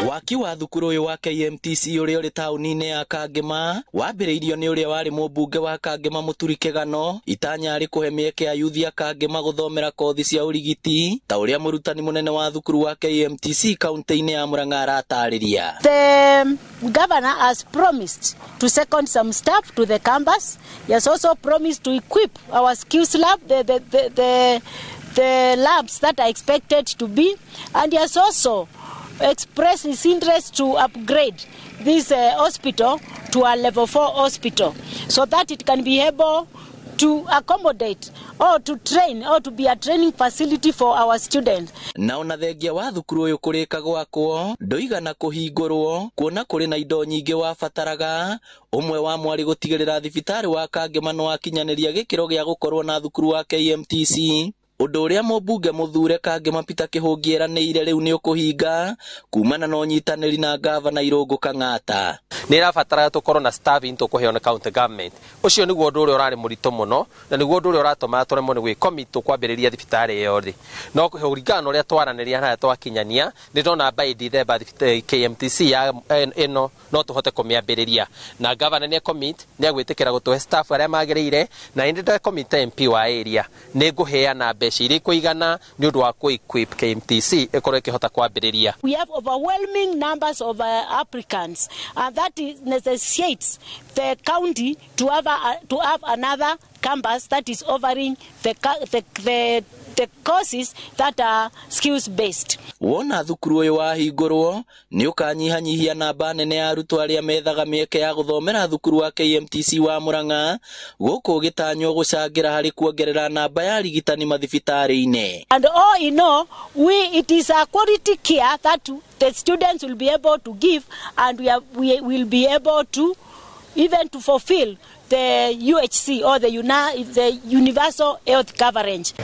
Waaki wa thukuru wa KMTC uria uri tauni-ini ya Kangema wambiriirio ni uria wari mubunge wa Kangema Muturi Kigano itanya ari kuhe mieke ya yuthi ya Kangema guthomera kothi cia urigiti ta uria murutani munene wa thukuru wa KMTC kaunti-ini ya Murang'a aratariria. The governor has promised to second some staff to the campus. He has also promised to equip our skills lab, the labs that are expected to be, and he has also expressed his interest to upgrade this hospital to a level 4 hospital so that it can be able to accommodate or to train or to be a training facility for our students. Na ona thengia wa thukuru uyu kurika gwakwo ndoigana kuhingurwo kuona kuri na indo nyingi wabataraga umwe wa mwari gutigirira thibitari wa Kangema no akinyaniria gikiro gia gukorwo na thukuru wa KMTC. Undu uria mubunge muthure Kangema Peter Kihungi eranĩire riu ni ukuhinga kumana na unyitanĩri na gavana Irungu Kang'ata. Ni rabatara tukorwo na staff into kuheo na county government. Ucio niguo undu uria urari murito muno na niguo undu uria uratuma turemwo ni gwikomit kwambiriria thibitari yothe. No kuhurigana uria twaraniria na twakinyania ni ndona by December KMTC ya eno no tuhote kumiambiriria na gavana ni commit ni agwitikira gutuhe staff aria magirire na indi da commit MP wa area ni nguheana mbeca kuigana ni undu wa ku-equip KMTC ikorwo ikihota kwambiriria. We have overwhelming numbers of applicants and that necessitates the county to have another campus that is offering the courses that are skills based. Wona thukuru uyu wahingurwo ni ukanyihanyihia namba nene ya arutwo aria methaga mieke ya guthomera thukuru wa KMTC wa Murang'a guku gitanywo gucangira hari kuongerera namba ya arigitani mathibitari-ini. And all in all, it is a quality care that the students will be able to give, and we will be able to even to fulfill the UHC or the universal health coverage.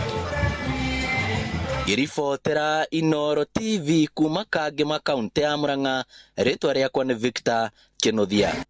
Girifotera Inoro TV kuma Kangema kaunti ya Murang'a, ritwa riakwa ni Victor Kenothia.